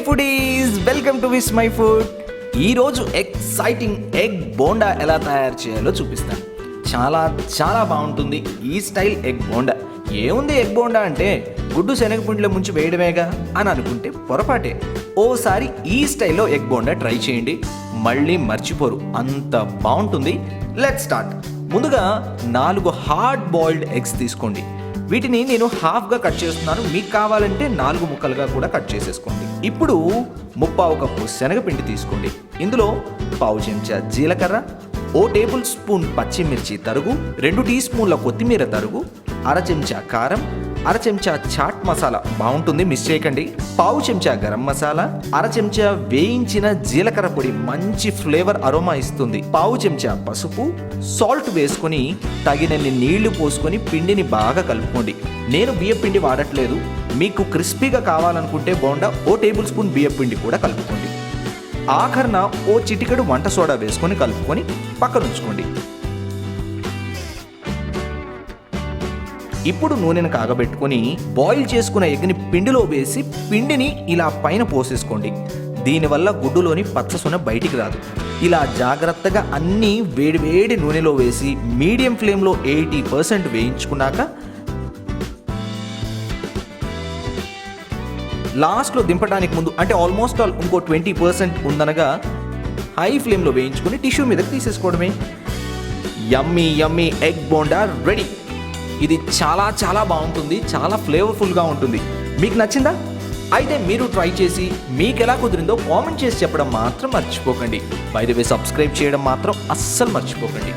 Foodies, welcome to Vismai food. ఈరోజు exciting egg bonda ఎలా తయారు చేయాలో చూపిస్తాను. చాలా చాలా బాగుంటుంది ఈ స్టైల్ ఎగ్ బోండా. ఏముంది ఎగ్ బోండా అంటే గుడ్డు శనగపిండిలో ముంచి వేయడమేగా అని అనుకుంటే పొరపాటే. ఓసారి ఈ స్టైల్లో ఎగ్ బోండా ట్రై చేయండి, మళ్ళీ మర్చిపోరు, అంత బాగుంటుంది. Let's start. ముందుగా 4 హార్డ్ బాయిల్డ్ ఎగ్స్ తీసుకోండి. వీటిని నేను హాఫ్గా కట్ చేస్తున్నాను, మీకు కావాలంటే 4 ముక్కలుగా కూడా కట్ చేసేసుకోండి. ఇప్పుడు 1/4 కప్పు శనగపిండి తీసుకోండి. ఇందులో 1/2 చెంచా జీలకర్ర, 1 టేబుల్ స్పూన్ పచ్చిమిర్చి తరుగు, 2 టీ స్పూన్ల కొత్తిమీర తరుగు, 1/2 చెంచా కారం, 1/2 చెంచా చాట్ మసాలా, బాగుంటుంది మిస్ చేయకండి, 1/2 చెంచా గరం మసాలా, 1/2 చెంచా వేయించిన జీలకర్ర పొడి, మంచి ఫ్లేవర్ అరోమా ఇస్తుంది, 1/2 చెంచా పసుపు, సాల్ట్ వేసుకొని తగినన్ని నీళ్లు పోసుకొని పిండిని బాగా కలుపుకోండి. నేను బియ్య పిండి వాడట్లేదు, మీకు క్రిస్పీగా కావాలనుకుంటే బోండా 1 టేబుల్ స్పూన్ బియ్య పిండి కూడా కలుపుకోండి. ఆఖరణ 1 చిటికెడు వంట సోడా వేసుకొని కలుపుకొని పక్కన ఉంచుకోండి. ఇప్పుడు నూనెను కాగబెట్టుకొని బాయిల్ చేసుకున్న ఎగ్ని పిండిలో వేసి పిండిని ఇలా పైన పోసేసుకోండి. దీనివల్ల గుడ్డులోని పచ్చసొన బయటికి రాదు. ఇలా జాగ్రత్తగా అన్నీ వేడివేడి నూనెలో వేసి మీడియం ఫ్లేమ్లో 80% వేయించుకున్నాక లాస్ట్లో దింపడానికి ముందు అంటే ఆల్మోస్ట్ ఆల్ ఇంకో 20% ఉందనగా హై ఫ్లేమ్లో వేయించుకొని టిష్యూ మీదకి తీసేసుకోవడమే. యమ్మీ యమ్మీ ఎగ్ బోండా రెడీ. ఇది చాలా చాలా బాగుంటుంది, చాలా ఫ్లేవర్ఫుల్గా ఉంటుంది. మీకు నచ్చిందా? అయితే మీరు ట్రై చేసి మీకు ఎలా కుదిరిందో కామెంట్ చేసి చెప్పడం మాత్రం మర్చిపోకండి. బై ది వే సబ్స్క్రైబ్ చేయడం మాత్రం అస్సలు మర్చిపోకండి.